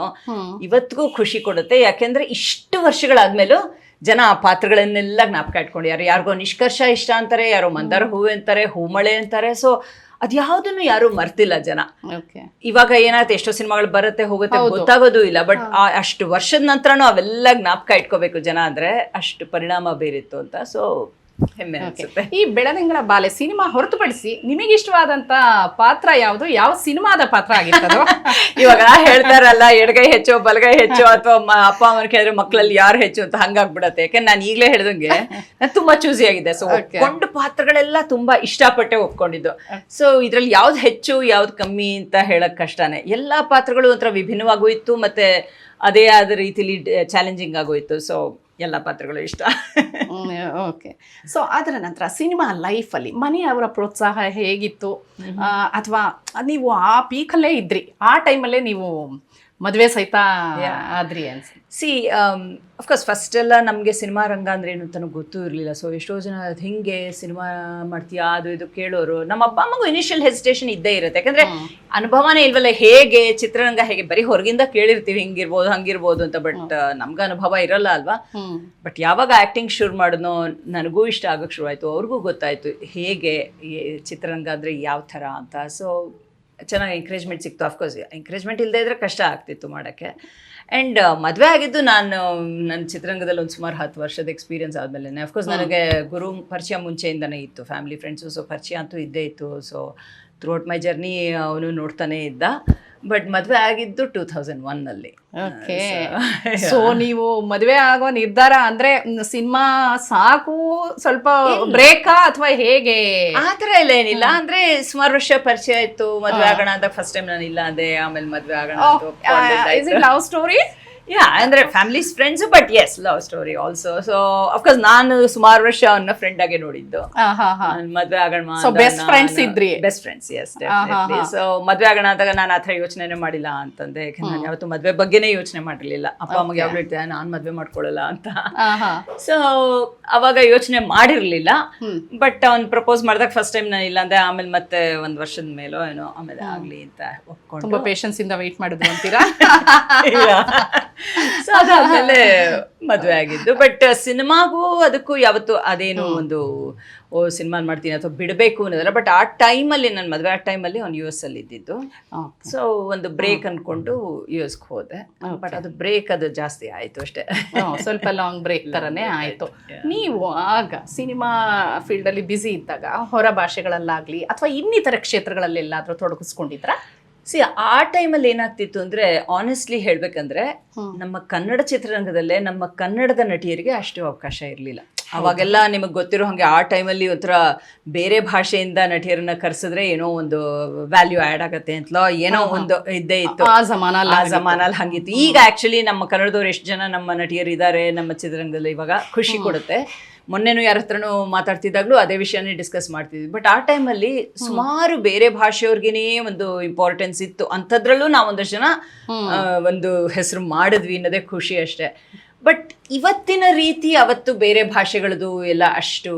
ಇವತ್ತಿಗೂ ಖುಷಿ ಕೊಡುತ್ತೆ. ಯಾಕೆಂದ್ರೆ ಇಷ್ಟು ವರ್ಷಗಳಾದ್ಮೇಲೂ ಜನ ಆ ಪಾತ್ರಗಳನ್ನೆಲ್ಲ ಜ್ಞಾಪಕ ಇಟ್ಕೊಂಡಿದ್ದಾರೆ. ಯಾರಿಗೋ ನಿಷ್ಕರ್ಷ ಇಷ್ಟ ಅಂತಾರೆ, ಯಾರೋ ಮಂದಾರ ಹೂವೆ ಅಂತಾರೆ, ಹೂಮಳೆ ಅಂತಾರೆ. ಸೊ ಅದ್ಯಾವುದನ್ನು ಯಾರು ಮರ್ತಿಲ್ಲ ಜನ. ಇವಾಗ ಏನಾಗುತ್ತೆ, ಎಷ್ಟೋ ಸಿನಿಮಾಗಳು ಬರುತ್ತೆ ಹೋಗುತ್ತೆ, ಗೊತ್ತಾಗೋದು ಇಲ್ಲ. ಬಟ್ ಅಷ್ಟು ವರ್ಷದ ನಂತರನೂ ಅವೆಲ್ಲ ಜ್ಞಾಪಕ ಇಟ್ಕೋಬೇಕು ಜನ, ಅಂದ್ರೆ ಅಷ್ಟು ಪರಿಣಾಮ ಬೀರಿತ್ತು ಅಂತ. ಸೊ ಹೆಮ್ಮೆ ಅನ್ಸುತ್ತೆ. ಈ ಬೆಳದಿಂಗಳ ಬಾಲೆ ಸಿನಿಮಾ ಹೊರತುಪಡಿಸಿ ನಿಮಗೆ ಇಷ್ಟವಾದಂತ ಪಾತ್ರ ಯಾವುದು? ಯಾವ ಸಿನಿಮಾದ ಪಾತ್ರ ಆಗಿರ್ತದೋ? ಇವಾಗ ಹೇಳ್ತಾರಲ್ಲ, ಎಡಗೈ ಹೆಚ್ಚು ಬಲಗೈ ಹೆಚ್ಚು, ಅಥವಾ ಅಪ್ಪ ಅಮ್ಮನ ಕೇಳಿದ್ರೆ ಮಕ್ಕಳಲ್ಲಿ ಯಾರು ಹೆಚ್ಚು ಅಂತ ಹಂಗಾಗ್ಬಿಡತ್ತೆ. ಯಾಕಂದ್ರೆ ನಾನು ಈಗಲೇ ಹೇಳ್ದಂಗೆ ನಾನು ತುಂಬಾ ಚೂಸಿ ಆಗಿದ್ದೆ. ಸೊ ಒಪ್ಕೊಂಡು ಪಾತ್ರಗಳೆಲ್ಲ ತುಂಬಾ ಇಷ್ಟಪಟ್ಟೆ ಒಪ್ಕೊಂಡಿದ್ದು. ಸೊ ಇದ್ರಲ್ಲಿ ಯಾವ್ದು ಹೆಚ್ಚು ಯಾವ್ದು ಕಮ್ಮಿ ಅಂತ ಹೇಳಕ್ ಕಷ್ಟನೇ. ಎಲ್ಲಾ ಪಾತ್ರಗಳು ಒಂಥರ ವಿಭಿನ್ನವಾಗೂ ಇತ್ತು, ಮತ್ತೆ ಅದೇ ಆದ ರೀತಿಲಿ ಚಾಲೆಂಜಿಂಗ್ ಆಗೋಯ್ತು. ಸೊ ಎಲ್ಲ ಪಾತ್ರಗಳು ಇಷ್ಟ. ಓಕೆ. ಸೊ ಅದರ ನಂತರ ಸಿನಿಮಾ ಲೈಫಲ್ಲಿ ಮನೆಯವರ ಪ್ರೋತ್ಸಾಹ ಹೇಗಿತ್ತು? ಅಥವಾ ನೀವು ಆ ಪೀಕಲ್ಲೇ ಇದ್ರಿ, ಆ ಟೈಮಲ್ಲೇ ನೀವು ಮದುವೆ ಸಹಿತ ಆದ್ರಿ ಅನ್ಸುತ್ತೆ. ಸಿ ಅಫ್ಕೋರ್ಸ್ ಫಸ್ಟ್ ಎಲ್ಲ ನಮಗೆ ಸಿನಿಮಾ ರಂಗ ಅಂದ್ರೆ ಏನು ಅಂತ ಗೊತ್ತೂ ಇರಲಿಲ್ಲ. ಸೊ ಎಷ್ಟೋ ಜನ ಅದು ಹಿಂಗೆ ಸಿನಿಮಾ ಮಾಡ್ತೀಯಾ ಅದು ಇದು ಕೇಳೋರು. ನಮ್ಮ ಅಪ್ಪ ಅಮ್ಮಗೂ ಇನಿಷಿಯಲ್ ಹೆಸಿಟೇಷನ್ ಇದ್ದೇ ಇರುತ್ತೆ, ಯಾಕಂದ್ರೆ ಅನುಭವನೇ ಇಲ್ವಲ್ಲ, ಹೇಗೆ ಚಿತ್ರರಂಗ ಹೇಗೆ ಬರೀ ಹೊರಗಿಂದ ಕೇಳಿರ್ತೀವಿ ಹಿಂಗಿರ್ಬೋದು ಹಂಗಿರ್ಬೋದು ಅಂತ, ಬಟ್ ನಮ್ಗೆ ಅನುಭವ ಇರಲ್ಲ ಅಲ್ವಾ. ಬಟ್ ಯಾವಾಗ ಆಕ್ಟಿಂಗ್ ಶುರು ಮಾಡಿದ್ನೋ ನನಗೂ ಇಷ್ಟ ಆಗಕ್ಕೆ ಶುರು ಆಯಿತು, ಅವ್ರಿಗೂ ಗೊತ್ತಾಯಿತು ಹೇಗೆ ಚಿತ್ರರಂಗ ಅಂದರೆ ಯಾವ ಥರ ಅಂತ. ಸೊ ಚೆನ್ನಾಗಿ ಎಂಕರೇಜ್ಮೆಂಟ್ ಸಿಕ್ತು. ಅಫ್ಕೋರ್ಸ್ ಎಂಕರೇಜ್ಮೆಂಟ್ ಇಲ್ಲದೆ ಇದ್ರೆ ಕಷ್ಟ ಆಗ್ತಿತ್ತು ಮಾಡೋಕ್ಕೆ. ಆ್ಯಂಡ್ ಮದುವೆ ಆಗಿದ್ದು ನಾನು ನನ್ನ ಚಿತ್ರರಂಗದಲ್ಲಿ ಒಂದು ಸುಮಾರು 10 ವರ್ಷದ ಎಕ್ಸ್ಪೀರಿಯನ್ಸ್ ಆದಮೇಲೆ. ಅಫ್ಕೋರ್ಸ್ ನನಗೆ ಗುರು ಪರಿಚಯ ಮುಂಚೆಯಿಂದನೇ ಇತ್ತು, ಫ್ಯಾಮಿಲಿ ಫ್ರೆಂಡ್ಸು, ಸೊ ಪರಿಚಯ ಅಂತೂ ಇದ್ದೇ ಇತ್ತು. ಸೊ ಥ್ರೂಔಟ್ ಮೈ ಜರ್ನಿ ಅವನು ನೋಡ್ತಾನೆ ಇದ್ದ. ಬಟ್ ಮದುವೆ ಆಗಿದ್ದು 2001ನಲ್ಲಿ. ಓಕೆ. ಸೊ ನೀವು ಮದುವೆ ಆಗೋ ನಿರ್ಧಾರ ಅಂದ್ರೆ ಸಿನಿಮಾ ಸಾಕು ಸ್ವಲ್ಪ ಬ್ರೇಕಾ ಅಥವಾ ಹೇಗೆ? ಆ ಥರ ಎಲ್ಲ ಏನಿಲ್ಲ. ಅಂದ್ರೆ ಸುಮಾರು ವರ್ಷ ಪರಿಚಯ ಇತ್ತು. ಮದುವೆ ಆಗೋಣ ಅಂತ ಫಸ್ಟ್ ಟೈಮ್ ನಾನು ಇಲ್ಲ ಅಂದೆ, ಆಮೇಲೆ ಮದುವೆ ಆಗೋಣ ಅಂತ. Love story? ಯಾ, ಅಂದ್ರೆ families friends, but yes love story also. So of course ನಾನು ಸುಮಾರು ವರ್ಷ ಅವನ್ನ ಫ್ರೆಂಡ್ ಆಗಿ ನೋಡಿದ್ದು. ಮದ್ವೆ ಆಗೋಣ, ಬೆಸ್ಟ್ ಫ್ರೆಂಡ್ಸ್ ಇದ್ರಿ? Best friends, yes definitely. So ಮದ್ವೆ ಆಗೋಣ ಅಂದಾಗ ನಾನು ಆ ಥರ ಯೋಚನೆ ಮಾಡಿಲ್ಲ ಅಂತಂದೆ, ಯಾಕಂದ್ರೆ ನಾನು ಯಾವತ್ತು ಮದ್ವೆ ಬಗ್ಗೆನೇ ಯೋಚನೆ ಮಾಡಿರ್ಲಿಲ್ಲ. ಅಪ್ಪ ಅಮ್ಮಗೆ ಯಾವಾಗಲೂ ಹೇಳ್ತಿದ್ದೆ ನಾನು ಮದ್ವೆ ಮಾಡ್ಕೊಳ್ಳಲ್ಲ ಅಂತ. ಸೊ ಅವಾಗ ಯೋಚನೆ ಮಾಡಿರ್ಲಿಲ್ಲ. ಬಟ್ ಅವ್ನು ಪ್ರಪೋಸ್ ಮಾಡಿದಾಗ ಫಸ್ಟ್ ಟೈಮ್ ನಾನು ಇಲ್ಲ ಅಂದೆ, ಆಮೇಲೆ ಮತ್ತೆ ಒಂದ್ ವರ್ಷದ ಮೇಲೋ ಏನೋ ಆಮೇಲೆ ಆಗ್ಲಿ ಅಂತ ಒಪ್ಕೊಂಡು ತುಂಬಾ ಪೇಷನ್ಸ್ ಇಂದ ವೇಟ್ ಮಾಡಿದ್ರು ಅಂತೀರಾ? ಸೊ ಅದಾದ್ಮೇಲೆ ಮದುವೆ ಆಗಿದ್ದು. ಬಟ್ ಸಿನಿಮಾಗೂ ಅದಕ್ಕೂ ಯಾವತ್ತು ಅದೇನು ಒಂದು ಸಿನಿಮಾ ಮಾಡ್ತೀನಿ ಅಥವಾ ಬಿಡಬೇಕು ಅನ್ನೋದಲ್ಲ. ಬಟ್ ಆ ಟೈಮಲ್ಲಿ ನನ್ನ ಮದುವೆ ಆ ಟೈಮಲ್ಲಿ ಅವ್ನು US ಅಲ್ಲಿ ಇದ್ದಿದ್ದು. ಸೊ ಒಂದು ಬ್ರೇಕ್ ಅನ್ಕೊಂಡು US ಗೆ ಹೋದೆ. ಬಟ್ ಅದು ಬ್ರೇಕ್ ಅದು ಜಾಸ್ತಿ ಆಯ್ತು ಅಷ್ಟೇ, ಸ್ವಲ್ಪ ಲಾಂಗ್ ಬ್ರೇಕ್ ತರನೇ ಆಯ್ತು. ನೀವು ಆಗ ಸಿನಿಮಾ ಫೀಲ್ಡ್ ಅಲ್ಲಿ ಬ್ಯುಸಿ ಇದ್ದಾಗ ಹೊರ ಭಾಷೆಗಳಲ್ಲಾಗ್ಲಿ ಅಥವಾ ಇನ್ನಿತರ ಕ್ಷೇತ್ರಗಳಲ್ಲೆಲ್ಲಾದ್ರೂ ತೊಡಗಿಸ್ಕೊಂಡಿದ್ರ? ಸಿ ಆ ಟೈಮಲ್ಲಿ ಏನಾಗ್ತಿತ್ತು ಅಂದ್ರೆ, ಆನೆಸ್ಟ್ಲಿ ಹೇಳ್ಬೇಕಂದ್ರೆ ನಮ್ಮ ಕನ್ನಡ ಚಿತ್ರರಂಗದಲ್ಲೇ ನಮ್ಮ ಕನ್ನಡದ ನಟಿಯರಿಗೆ ಅಷ್ಟು ಅವಕಾಶ ಇರಲಿಲ್ಲ. ಅವಾಗೆಲ್ಲ ನಿಮಗೆ ಗೊತ್ತಿರೋ ಹಾಗೆ ಆ ಟೈಮಲ್ಲಿ ಒಂಥರ ಬೇರೆ ಭಾಷೆಯಿಂದ ನಟಿಯರನ್ನ ಕರೆಸಿದ್ರೆ ಏನೋ ಒಂದು ವ್ಯಾಲ್ಯೂ ಆ್ಯಡ್ ಆಗತ್ತೆ ಅಂತಲೋ ಏನೋ ಒಂದು ಇದ್ದೇ ಇತ್ತು ಆ ಜಮಾನಲ್ಲಿ ಹಂಗಿತ್ತು. ಈಗ ಆ್ಯಕ್ಚುಲಿ ನಮ್ಮ ಕನ್ನಡದವ್ರು ಎಷ್ಟು ಜನ ನಮ್ಮ ನಟಿಯರು ಇದ್ದಾರೆ ನಮ್ಮ ಚಿತ್ರರಂಗದಲ್ಲಿ ಇವಾಗ ಖುಷಿ ಕೊಡುತ್ತೆ. ಮೊನ್ನೆನೂ ಯಾರ ಹತ್ರನೂ ಮಾತಾಡ್ತಿದ್ದಾಗಲೂ ಅದೇ ವಿಷಯನೇ ಡಿಸ್ಕಸ್ ಮಾಡ್ತಿದ್ವಿ. ಬಟ್ ಆ ಟೈಮಲ್ಲಿ ಸುಮಾರು ಬೇರೆ ಭಾಷೆಯವ್ರಿಗೇನೇ ಒಂದು ಇಂಪಾರ್ಟೆನ್ಸ್ ಇತ್ತು. ಅಂಥದ್ರಲ್ಲೂ ನಾವು ಒಂದಷ್ಟು ಜನ ಒಂದು ಹೆಸರು ಮಾಡಿದ್ವಿ ಅನ್ನೋದೇ ಖುಷಿ ಅಷ್ಟೇ. ಬಟ್ ಇವತ್ತಿನ ರೀತಿ ಅವತ್ತು ಬೇರೆ ಭಾಷೆಗಳದ್ದು ಎಲ್ಲ ಅಷ್ಟು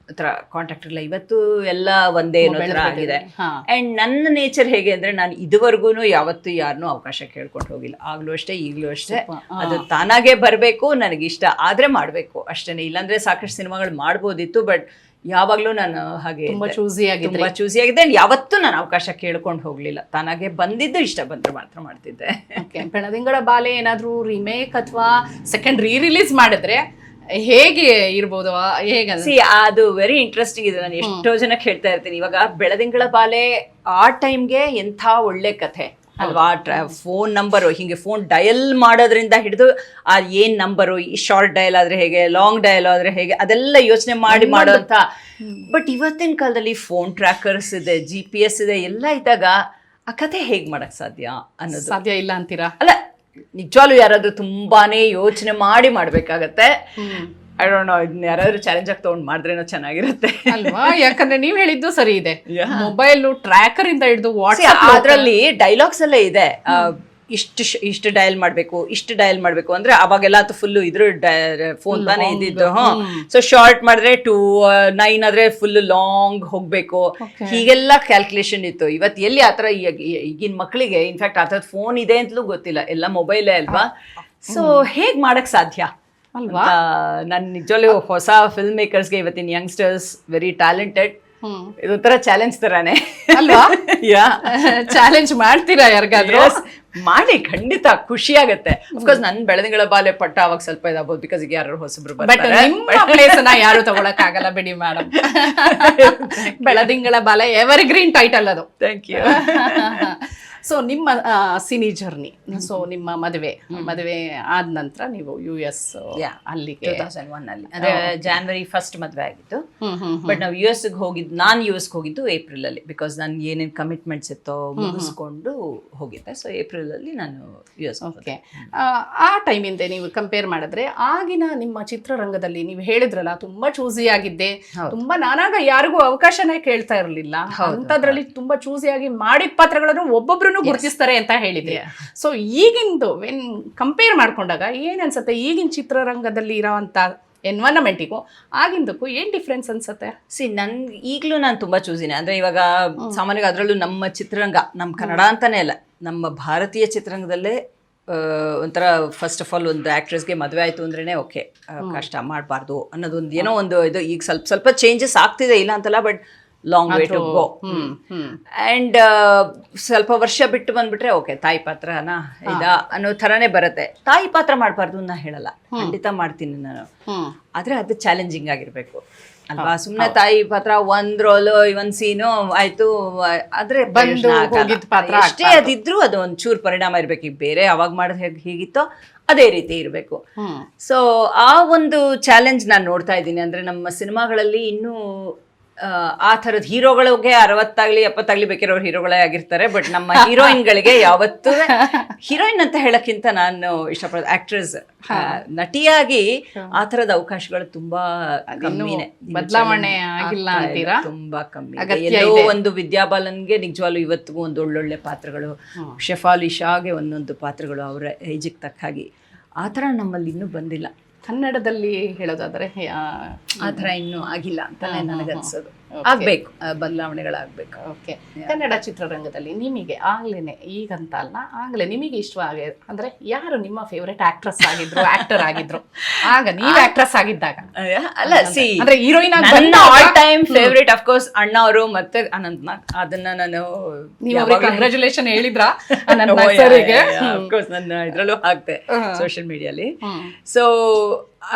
ಹತ್ರ ಕಾಂಟ್ಯಾಕ್ಟ್ ಇಲ್ಲ. ಇವತ್ತು ಎಲ್ಲ ಒಂದೇ ಅನ್ನೋ ಥರ ಆಗಿದೆ. ಆ್ಯಂಡ್ ನನ್ನ ನೇಚರ್ ಹೇಗೆ ಅಂದರೆ, ನಾನು ಇದುವರೆಗೂ ಯಾವತ್ತೂ ಯಾರನ್ನೂ ಅವಕಾಶ ಕೇಳ್ಕೊಂಡು ಹೋಗಿಲ್ಲ. ಆಗ್ಲೂ ಅಷ್ಟೇ ಈಗಲೂ ಅಷ್ಟೇ. ಅದು ತಾನಾಗೆ ಬರಬೇಕು, ನನಗಿಷ್ಟ ಆದರೆ ಮಾಡಬೇಕು ಅಷ್ಟೇ. ಇಲ್ಲಾಂದರೆ ಸಾಕಷ್ಟು ಸಿನಿಮಾಗಳು ಮಾಡ್ಬೋದಿತ್ತು, ಬಟ್ ಯಾವಾಗಲೂ ನಾನು ಹಾಗೆ ತುಂಬಾ ಚೂಸಿ ಆಗಿದೆ. ಯಾವತ್ತೂ ನಾನು ಅವಕಾಶ ಕೇಳ್ಕೊಂಡು ಹೋಗ್ಲಿಲ್ಲ. ತಾನಾಗೆ ಬಂದಿದ್ದು ಇಷ್ಟ ಬಂದ್ರೆ ಮಾತ್ರ ಮಾಡ್ತಿದ್ದೆ. ಬೆಳದಿಂಗಳ ಬಾಲೆ ಏನಾದ್ರೂ ರಿಮೇಕ್ ಅಥವಾ ಸೆಕೆಂಡ್ ರಿಲೀಸ್ ಮಾಡಿದ್ರೆ ಹೇಗೆ ಇರ್ಬೋದು? ಹೇಗೆ? ಸಿ ಅದು ವೆರಿ ಇಂಟ್ರೆಸ್ಟಿಂಗ್ ಇದೆ. ನಾನು ಎಷ್ಟೋ ಜನಕ್ಕೆ ಹೇಳ್ತಾ ಇರ್ತೀನಿ, ಇವಾಗ ಬೆಳದಿಂಗಳ ಬಾಲೆ ಆ ಟೈಮ್ಗೆ ಎಂಥ ಒಳ್ಳೆ ಕಥೆ ಅಲ್ವಾ. ಫೋನ್ ನಂಬರು ಹಿಂಗೆ ಫೋನ್ ಡಯಲ್ ಮಾಡೋದ್ರಿಂದ ಹಿಡಿದು ಆ ಏನ್ ನಂಬರು, ಶಾರ್ಟ್ ಡಯಲ್ ಆದ್ರೆ ಹೇಗೆ, ಲಾಂಗ್ ಡಯಲ್ ಆದ್ರೆ ಹೇಗೆ, ಅದೆಲ್ಲ ಯೋಚನೆ ಮಾಡಿ ಮಾಡೋಂಥ. ಬಟ್ ಇವತ್ತಿನ ಕಾಲದಲ್ಲಿ ಫೋನ್ ಟ್ರ್ಯಾಕರ್ಸ್ ಇದೆ, GPS ಇದೆ, ಎಲ್ಲ ಇದ್ದಾಗ ಆ ಕಥೆ ಹೇಗ್ ಮಾಡಕ್ ಸಾಧ್ಯ ಅನ್ನೋದು ಸಾಧ್ಯ ಇಲ್ಲ ಅಂತೀರಾ? ಅಲ್ಲ, ನಿಜವಾಗ್ಲೂ ಯಾರಾದ್ರೂ ತುಂಬಾನೇ ಯೋಚನೆ ಮಾಡಿ ಮಾಡ್ಬೇಕಾಗತ್ತೆ. ಐ ಡೋಂಟ್ ನೋ, ಇದನ್ನ ಯಾರಾದ್ರೂ ಚಾಲೆಂಜ್ ಆಗಿ ತಗೊಂಡ್ ಮಾಡಿದ್ರೇನೋ ಚೆನ್ನಾಗಿರುತ್ತೆ ಅಲ್ವಾ? ಯಾಕಂದ್ರೆ ನೀವ್ ಹೇಳಿದ್ದು ಸರಿ ಇದೆ. ಮೊಬೈಲ್ ಟ್ರ್ಯಾಕರ್ ಇಂದ ಹಿಡಿದು ವಾಟ್ಸ್ಆಪ್ ಅದ್ರಲ್ಲಿ ಡೈಲಾಗ್ಸ್ ಎಲ್ಲ ಇದೆ. ಇಷ್ಟು ಡಯಲ್ ಮಾಡ್ಬೇಕು ಅಂದ್ರೆ ಅವಾಗೆಲ್ಲ ಫುಲ್ ಇದ್ರ ಫೋನ್ ತಾನೇ ಇದ್ದಿದ್ದು. ಸೊ ಶಾರ್ಟ್ ಮಾಡಿದ್ರೆ 2-9 ಆದ್ರೆ ಫುಲ್ ಲಾಂಗ್ ಹೋಗ್ಬೇಕು, ಹೀಗೆಲ್ಲ ಕ್ಯಾಲ್ಕುಲೇಷನ್ ಇತ್ತು. ಇವತ್ತು ಎಲ್ಲಿ ಆತರ ಈಗಿನ ಮಕ್ಕಳಿಗೆ ಇನ್ಫ್ಯಾಕ್ಟ್ ಆ ಥರದ್ ಫೋನ್ ಇದೆ ಅಂತಲೂ ಗೊತ್ತಿಲ್ಲ, ಎಲ್ಲ ಮೊಬೈಲೇ ಅಲ್ವಾ. ಸೊ ಹೇಗ್ ಮಾಡಕ್ ಸಾಧ್ಯ ಅಲ್ವಾ? ನಾನು ನಿಜವಾಗ್ಲೂ ಹೊಸ ಫಿಲ್ಮ್ ಮೇಕರ್ಸ್ಗೆ, ಇವತ್ತಿನ ಯಂಗ್ಸ್ಟರ್ಸ್ ವೆರಿ ಟ್ಯಾಲೆಂಟೆಡ್, ಇದೊಂಥರ ಚಾಲೆಂಜ್ ತರಾನೇ ಅಲ್ವಾ? ಚಾಲೆಂಜ್ ಮಾಡ್ತೀರಾ ಯಾರಿಗಾದ್ರೂ? ಮಾಡಿ, ಖಂಡಿತ ಖುಷಿ ಆಗತ್ತೆ. ಅಫ್ಕೋರ್ಸ್ ನನ್ ಬೆಳದಿಂಗಳ ಬಾಲೆ ಪಟ್ಟ ಅವಾಗ ಸ್ವಲ್ಪ ಇದಾಗಬಹುದು, ಬಿಕಾಸ್ ಈಗ ಯಾರು ಹೊಸಬ್ರು ಬರ್ತಾರೆ. ನಿಮ್ಮ ಪ್ಲೇಸ್ನ ಯಾರು ತಗೊಳಕ್ ಆಗಲ್ಲ ಬಿಡಿ madam. Beladingala Baale evergreen title ಅದು. Thank you. ಸೊ ನಿಮ್ಮ ಸಿನಿ ಜರ್ನಿ, ಸೊ ನಿಮ್ಮ ಮದುವೆ ಆದ ನಂತರ ನೀವು US ಅಲ್ಲಿಗೆ 2001 ಅಲ್ಲಿ, ಅಂದ್ರೆ January 1 ಮದುವೆ ಆಗಿತ್ತು. ಬಟ್ ನಾವು US ಗೆ ಹೋಗಿದ್ದು, ನಾನು US ಗೆ ಹೋಗಿದ್ದು ಏಪ್ರಿಲ್ ಅಲ್ಲಿ, ಬಿಕಾಸ್ ನಾನು ಏನೇನು ಕಮಿಟ್ಮೆಂಟ್ಸ್ ಇತ್ತೋ ಮುಗಿಸ್ಕೊಂಡು ಹೋಗಿದ್ದೆ. ಸೊ ಏಪ್ರಿಲ್ ಅಲ್ಲಿ ನಾನು US. ಓಕೆ. ಆ ಟೈಮಿಂದ ನೀವು ಕಂಪೇರ್ ಮಾಡಿದ್ರೆ ಆಗಿನ ನಿಮ್ಮ ಚಿತ್ರರಂಗದಲ್ಲಿ ನೀವು ಹೇಳಿದ್ರಲ್ಲ ತುಂಬಾ ಚೂಸಿ ಆಗಿದ್ದೆ, ತುಂಬಾ ನಾನಾಗ ಯಾರಿಗೂ ಅವಕಾಶನೇ ಕೇಳ್ತಾ ಇರಲಿಲ್ಲ, ಅಂತದ್ರಲ್ಲಿ ತುಂಬಾ ಚೂಸಿಯಾಗಿ ಮಾಡಿದ ಪಾತ್ರಗಳನ್ನು ಒಬ್ಬೊಬ್ರು ಎಲ್ಲರೂ ಗುರುತಿಸ್ತಾರೆ ಅಂತ ಹೇಳಿದ್ರಿ. ಸೊ ಈಗಿಂದು ಕಂಪೇರ್ ಮಾಡ್ಕೊಂಡಾಗ ಏನ್ ಅನ್ಸುತ್ತೆ, ಈಗಿನ ಚಿತ್ರರಂಗದಲ್ಲಿ ಇರೋವಂಥ ಎನ್ವೈರನ್ಮೆಂಟಿಗೂ ಆಗಿಂದಕ್ಕೂ ಏನ್ ಡಿಫ್ರೆನ್ಸ್ ಅನ್ಸುತ್ತೆ? ಈಗಲೂ ನಾನು ತುಂಬಾ ಚೂಸಿನಿ. ಅಂದ್ರೆ ಇವಾಗ ಸಾಮಾನ್ಯವಾಗಿ ಅದರಲ್ಲೂ ನಮ್ಮ ಚಿತ್ರರಂಗ, ನಮ್ಮ ಕನ್ನಡ ಅಂತಾನೆ ಅಲ್ಲ, ನಮ್ಮ ಭಾರತೀಯ ಚಿತ್ರರಂಗದಲ್ಲೇ ಒಂಥರ ಫಸ್ಟ್ ಆಫ್ ಆಲ್ ಒಂದು ಆಕ್ಟ್ರೆಸ್ಗೆ ಮದುವೆ ಆಯ್ತು ಅಂದ್ರೇನೆ ಓಕೆ, ಕಷ್ಟ ಮಾಡಬಾರ್ದು ಅನ್ನೋದೊಂದು ಏನೋ ಒಂದು ಇದು ಈಗ ಸ್ವಲ್ಪ ಚೇಂಜಸ್ ಆಗ್ತಿದೆ, ಇಲ್ಲ ಅಂತಲ್ಲ, but long way to go. And ಸ್ವಲ್ಪ ವರ್ಷ ಬಿಟ್ಟು ಬಂದ್ಬಿಟ್ರೆ ಓಕೆ, ತಾಯಿ ಪಾತ್ರನ ಅನ್ನೋ ಥರನೇ ಬರುತ್ತೆ. ತಾಯಿ ಪಾತ್ರ ಮಾಡಬಾರ್ದು ನಾ ಹೇಳಲ್ಲ, ಖಂಡಿತ ಮಾಡ್ತೀನಿ ನಾನು, ಆದ್ರೆ ಅದು ಚಾಲೆಂಜಿಂಗ್ ಆಗಿರ್ಬೇಕು ಅಲ್ವಾ. ಸುಮ್ನೆ ತಾಯಿ ಪಾತ್ರ ಒಂದ್ ರೋಲು ಒಂದ್ ಸೀನು ಆಯ್ತು ಆದ್ರೆ ಎಷ್ಟೇ ಅದಿದ್ರು ಅದು ಒಂದ್ ಚೂರ್ ಪರಿಣಾಮ ಇರ್ಬೇಕು. ಈಗ ಬೇರೆ ಅವಾಗ ಮಾಡೋದು ಹೇಗಿತ್ತೋ ಅದೇ ರೀತಿ ಇರಬೇಕು. ಸೊ ಆ ಒಂದು ಚಾಲೆಂಜ್ ನಾನು ನೋಡ್ತಾ ಇದ್ದೀನಿ. ಅಂದ್ರೆ ನಮ್ಮ ಸಿನಿಮಾಗಳಲ್ಲಿ ಇನ್ನೂ ಆ ಥರದ ಹೀರೋಗಳಿಗೆ 60 70 ಬೇಕಿರೋರು ಹೀರೋಗಳೇ ಆಗಿರ್ತಾರೆ. ಬಟ್ ನಮ್ಮ ಹೀರೋಯಿನ್ಗಳಿಗೆ ಯಾವತ್ತೂ ಹೀರೋಯಿನ್ ಅಂತ ಹೇಳಕ್ಕಿಂತ ನಾನು ಇಷ್ಟಪಡೋದು ಆಕ್ಟ್ರೆಸ್, ನಟಿಯಾಗಿ ಆ ಥರದ ಅವಕಾಶಗಳು ತುಂಬಾ ಕಮ್ಮಿನೇ, ಬದಲಾವಣೆ ಆಗಿಲ್ಲ ಅಂತೀರಾ? ತುಂಬಾ ಕಮ್ಮಿ. ಎಲ್ಲೋ ಒಂದು ವಿದ್ಯಾಬಾಲನ್ಗೆ ನಿಜವಾಗ್ಲೂ ಇವತ್ತಿಗೂ ಒಂದು ಒಳ್ಳೊಳ್ಳೆ ಪಾತ್ರಗಳು, ಶೆಫಾಲಿ ಶಾಗೆ ಒಂದೊಂದು ಪಾತ್ರಗಳು ಅವರ ಏಜಿಗೆ ತಕ್ಕ ಹಾಗೆ, ಆ ಥರ ನಮ್ಮಲ್ಲಿ ಇನ್ನೂ ಬಂದಿಲ್ಲ. ಕನ್ನಡದಲ್ಲಿ ಹೇಳೋದಾದ್ರೆ ಆ ಥರ ಇನ್ನೂ ಆಗಿಲ್ಲ ಅಂತ ನನಗನ್ಸೋದು. ಆಗ್ಬೇಕು, ಬದಲಾವಣೆಗಳಾಗಬೇಕು. ಓಕೆ, ಕನ್ನಡ ಚಿತ್ರರಂಗದಲ್ಲಿ ನಿಮಗೆ ಆಗ್ಲೇನೆ, ಈಗಂತ ಅಲ್ಲ, ಆಗ್ಲೇ ನಿಮಗೆ ಇಷ್ಟವಾಗಿ ಅಂದ್ರೆ ಯಾರು ನಿಮ್ಮ ಫೇವರೇಟ್ ಆಕ್ಟ್ರೆಸ್ ಆಗಿದ್ರು, ಆಕ್ಟರ್ ಆಗಿದ್ರು? ಆಗ ನೀವು ಆಕ್ಟ್ರೆಸ್ ಆಗಿದ್ದಾಗ ಅಲ್ಲ, ಸಿ ಅಂದ್ರೆ heroine all time favourite of course ಅಣ್ಣ ಅವರು ಮತ್ತೆ ಅನಂತ್ ನಾಗ್. ಅದನ್ನ ನಾನು ಕಂಗ್ರಾಚುಲೇಷನ್ ಹೇಳಿದ್ರ ನನ್ನ ಇದ್ರಲ್ಲೂ ಹಾಕ್ತೆ ಸೋಷಿಯಲ್ ಮೀಡಿಯಾಲಿ. ಸೊ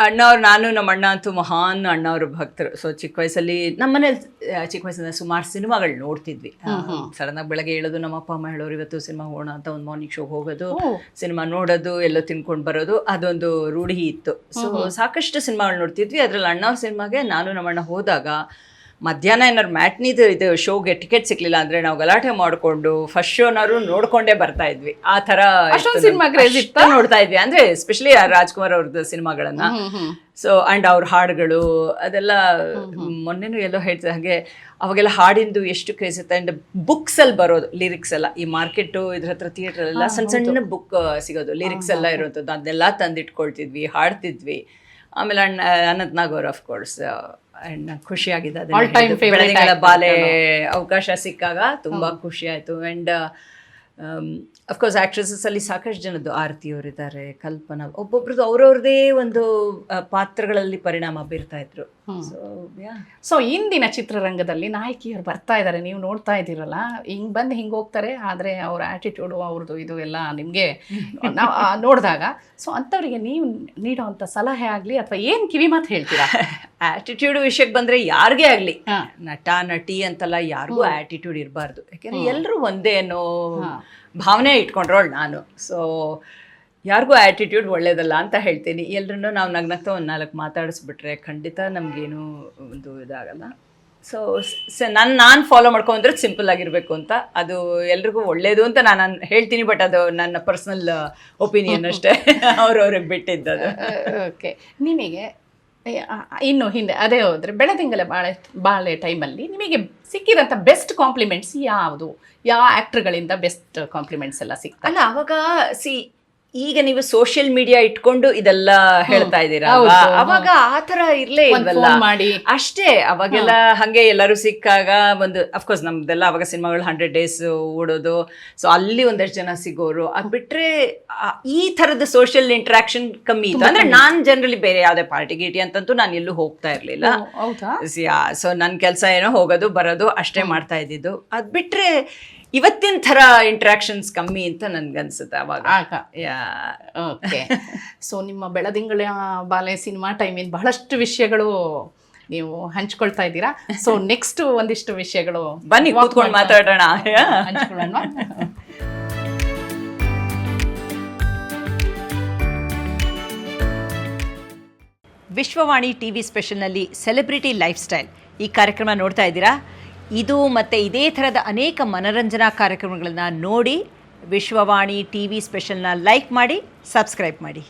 ಅಣ್ಣವ್ರು, ನಾನು ನಮ್ಮ ಅಣ್ಣ ಅಂತೂ ಮಹಾನ್ ಅಣ್ಣವ್ರ ಭಕ್ತರು. ಸೊ ಚಿಕ್ಕ ವಯಸ್ಸಲ್ಲಿ ನಮ್ಮನೇಲಿ ಚಿಕ್ಕ ವಯಸ್ಸಿನ ಸುಮಾರು ಸಿನಿಮಾಗಳು ನೋಡ್ತಿದ್ವಿ. ಸಡನ್ ಆಗಿ ಬೆಳಗ್ಗೆ ಹೇಳೋದು, ನಮ್ಮ ಅಪ್ಪ ಅಮ್ಮ ಹೇಳೋರು ಇವತ್ತು ಸಿನಿಮಾ ಹೋಗೋಣ ಅಂತ, ಒಂದು ಮಾರ್ನಿಂಗ್ ಶೋಗೆ ಹೋಗೋದು, ಸಿನಿಮಾ ನೋಡೋದು, ಎಲ್ಲೋ ತಿನ್ಕೊಂಡು ಬರೋದು, ಅದೊಂದು ರೂಢಿ ಇತ್ತು. ಸೊ ಸಾಕಷ್ಟು ಸಿನಿಮಾಗಳು ನೋಡ್ತಿದ್ವಿ. ಅದ್ರಲ್ಲಿ ಅಣ್ಣವ್ರ ಸಿನಿಮಾಗೆ ನಾನು ನಮ್ಮ ಅಣ್ಣ ಹೋದಾಗ ಮಧ್ಯಾಹ್ನ ಏನಾದ್ರು ಮ್ಯಾಟ್ನಿದು ಇದು ಶೋಗೆ ಟಿಕೆಟ್ ಸಿಕ್ಲಿಲ್ಲ ಅಂದ್ರೆ ನಾವು ಗಲಾಟೆ ಮಾಡಿಕೊಂಡು ಫಸ್ಟ್ ಶೋನಾರು ನೋಡ್ಕೊಂಡೇ ಬರ್ತಾ ಇದ್ವಿ. ಆ ತರ ನೋಡ್ತಾ ಇದ್ವಿ. ಅಂದ್ರೆ ಎಸ್ಪೆಷಲಿ ರಾಜ್ಕುಮಾರ್ ಅವ್ರದ್ದು ಸಿನಿಮಾಗಳನ್ನ. ಸೊ ಅಂಡ್ ಅವ್ರ ಹಾಡುಗಳು ಅದೆಲ್ಲ ಮೊನ್ನೆನೂ ಎಲ್ಲೋ ಹೇಳ್ತಿದ್ದ ಹಾಗೆ ಅವಾಗೆಲ್ಲ ಹಾಡಿಂದು ಎಷ್ಟು ಕ್ರೇಜ್ ಇತ್ತು. ಅಂಡ್ ಬುಕ್ಸ್ ಅಲ್ಲಿ ಬರೋದು ಲಿರಿಕ್ಸ್ ಎಲ್ಲ, ಈ ಮಾರ್ಕೆಟು ಇದ್ರ ಹತ್ರ ಥಿಯೇಟರ್ ಎಲ್ಲ ಸಣ್ಣ ಸಣ್ಣ ಬುಕ್ ಸಿಗೋದು, ಲಿರಿಕ್ಸ್ ಎಲ್ಲ ಇರುವಂಥದ್ದು, ಅದನ್ನೆಲ್ಲ ತಂದಿಟ್ಕೊಳ್ತಿದ್ವಿ, ಹಾಡ್ತಿದ್ವಿ. ಆಮೇಲೆ ಅನಂತ್ ನಾಗ್ ಅವರು ಆಫ್ ಕೋರ್ಸ್ ಖುಷಿಯಾಗಿದೆ. ಬೆಳದಿಂಗಳ ಬಾಲೆ ಅವಕಾಶ ಸಿಕ್ಕಾಗ ತುಂಬಾ ಖುಷಿ ಆಯ್ತು. ಅಂಡ್ ಅಫ್ಕೋರ್ಸ್ ಆಕ್ಟ್ರೆಸಸ್ ಅಲ್ಲಿ ಸಾಕಷ್ಟು ಜನದ್ದು, ಆರತಿ ಅವರಿದ್ದಾರೆ, ಕಲ್ಪನಾ, ಒಬ್ಬೊಬ್ರದ್ದು ಅವ್ರವ್ರದೇ ಒಂದು ಪಾತ್ರಗಳಲ್ಲಿ ಪರಿಣಾಮ ಬೀರ್ತಾ ಇದ್ರು. ಸೊ ಇಂದಿನ ಚಿತ್ರರಂಗದಲ್ಲಿ ನಾಯಕಿಯರು ಬರ್ತಾ ಇದ್ದಾರೆ, ನೀವು ನೋಡ್ತಾ ಇದ್ದೀರಲ್ಲ, ಹಿಂಗ್ ಬಂದು ಹಿಂಗೆ ಹೋಗ್ತಾರೆ, ಆದರೆ ಅವ್ರ ಆಟಿಟ್ಯೂಡು ಅವ್ರದ್ದು ಇದು ಎಲ್ಲ ನಿಮಗೆ ನಾವು ನೋಡಿದಾಗ, ಸೊ ಅಂಥವ್ರಿಗೆ ನೀವು ನೀಡೋವಂಥ ಸಲಹೆ ಆಗಲಿ ಅಥವಾ ಏನು ಕಿವಿ ಮಾತು ಹೇಳ್ತೀರಾ? ಆಟಿಟ್ಯೂಡ್ ವಿಷಯಕ್ಕೆ ಬಂದರೆ ಯಾರಿಗೇ ಆಗಲಿ, ನಟ ನಟಿ ಅಂತಲ್ಲ, ಯಾರಿಗೂ ಆಟಿಟ್ಯೂಡ್ ಇರಬಾರ್ದು. ಯಾಕೆಂದರೆ ಎಲ್ಲರೂ ಒಂದೇ ಅನ್ನೋ ಭಾವನೆ ಇಟ್ಕೊಂಡ್ರೋಳು ನಾನು. ಸೊ ಯಾರಿಗೂ ಆ್ಯಟಿಟ್ಯೂಡ್ ಒಳ್ಳೇದಲ್ಲ ಅಂತ ಹೇಳ್ತೀನಿ. ಎಲ್ಲರನ್ನೂ ನಾವು ನಗ್ನಗ್ತಾ ಒಂದು 4 ಮಾತಾಡಿಸ್ಬಿಟ್ರೆ ಖಂಡಿತ ನಮಗೇನು ಒಂದು ಇದಾಗಲ್ಲ. ಸೊ ನಾನು ಫಾಲೋ ಮಾಡ್ಕೊಂಡ್ರೆ ಸಿಂಪಲ್ ಆಗಿರಬೇಕು ಅಂತ, ಅದು ಎಲ್ರಿಗೂ ಒಳ್ಳೇದು ಅಂತ ನಾನು ಹೇಳ್ತೀನಿ. ಬಟ್ ಅದು ನನ್ನ ಪರ್ಸ್ನಲ್ ಒಪಿನಿಯನ್ ಅಷ್ಟೇ, ಅವ್ರವ್ರಿಗೆ ಬಿಟ್ಟಿದ್ದದು. ಓಕೆ, ನಿಮಗೆ ಇನ್ನು ಹಿಂದೆ ಅದೇ ಹೋದರೆ ಬೆಳದಿಂಗಲ ಬಾಳೆ ಟೈಮಲ್ಲಿ ನಿಮಗೆ ಸಿಕ್ಕಿದಂಥ ಬೆಸ್ಟ್ ಕಾಂಪ್ಲಿಮೆಂಟ್ಸ್ ಯಾವುದು? ಯಾವ ಆ್ಯಕ್ಟ್ರ್ಗಳಿಂದ ಬೆಸ್ಟ್ ಕಾಂಪ್ಲಿಮೆಂಟ್ಸ್ ಎಲ್ಲ ಸಿಕ್ತಲ್ಲ? ಅಲ್ಲ, ಅವಾಗ ಈಗ ನೀವು ಸೋಷಿಯಲ್ ಮೀಡಿಯಾ ಇಟ್ಕೊಂಡು ಇದೆಲ್ಲ ಹೇಳ್ತಾ ಇದ್ದೀರಾ, ಅವಾಗ ಆ ತರ ಇರ್ಲೇ ಇಲ್ವಲ್ಲ ಮಾಡಿ ಅಷ್ಟೇ. ಅವಾಗೆಲ್ಲ ಹಂಗೆ ಎಲ್ಲರೂ ಸಿಕ್ಕಾಗ ಒಂದು ಅಫ್ಕೋರ್ಸ್ ನಮ್ದೆಲ್ಲ ಅವಾಗ ಸಿನಿಮಾಗಳು 100 days ಓಡೋದು. ಸೊ ಅಲ್ಲಿ ಒಂದಷ್ಟು ಜನ ಸಿಗೋರು. ಅದ್ ಬಿಟ್ರೆ ಈ ತರದ ಸೋಷಿಯಲ್ ಇಂಟ್ರಾಕ್ಷನ್ ಕಮ್ಮಿ ಇತ್ತು. ಅಂದ್ರೆ ನಾನ್ ಜನರಲಿ ಬೇರೆ ಯಾವ್ದೇ ಪಾರ್ಟಿ ಗೀಟಿ ಅಂತಂತೂ ನಾನು ಎಲ್ಲೂ ಹೋಗ್ತಾ ಇರ್ಲಿಲ್ಲ. ಸೊ ನನ್ನ ಕೆಲಸ ಏನೋ ಹೋಗೋದು ಬರೋದು ಅಷ್ಟೇ ಮಾಡ್ತಾ ಇದ್ದಿದ್ದು. ಅದ್ ಬಿಟ್ರೆ ಇವತ್ತಿನ ಥರ ಇಂಟ್ರಾಕ್ಷನ್ಸ್ ಕಮ್ಮಿ ಅಂತ ನನ್ಗನ್ಸುತ್ತೆ ಅವಾಗ. ಓಕೆ, ಸೊ ನಿಮ್ಮ ಬೆಳದಿಂಗಳ ಬಾಲೆ ಸಿನಿಮಾ ಟೈಮಿನ ಬಹಳಷ್ಟು ವಿಷಯಗಳು ನೀವು ಹಂಚ್ಕೊಳ್ತಾ ಇದ್ದೀರಾ. ಸೊ ನೆಕ್ಸ್ಟ್ ಒಂದಿಷ್ಟು ವಿಷಯಗಳು ಬನ್ನಿ ಕೂತ್ಕೊಂಡು ಮಾತಾಡೋಣ, ಹಂಚ್ಕೊಳ್ಳೋಣ. ವಿಶ್ವವಾಣಿ ಟಿವಿ ಸ್ಪೆಷಲ್ನಲ್ಲಿ ಸೆಲೆಬ್ರಿಟಿ ಲೈಫ್ ಸ್ಟೈಲ್ ಈ ಕಾರ್ಯಕ್ರಮ ನೋಡ್ತಾ ಇದ್ದೀರಾ. ಇದು ಮತ್ತು ಇದೇ ಥರದ ಅನೇಕ ಮನರಂಜನಾ ಕಾರ್ಯಕ್ರಮಗಳನ್ನ ನೋಡಿ ವಿಶ್ವವಾಣಿ ಟಿವಿ ಸ್ಪೆಷಲ್ನ ಲೈಕ್ ಮಾಡಿ, ಸಬ್ಸ್ಕ್ರೈಬ್ ಮಾಡಿ.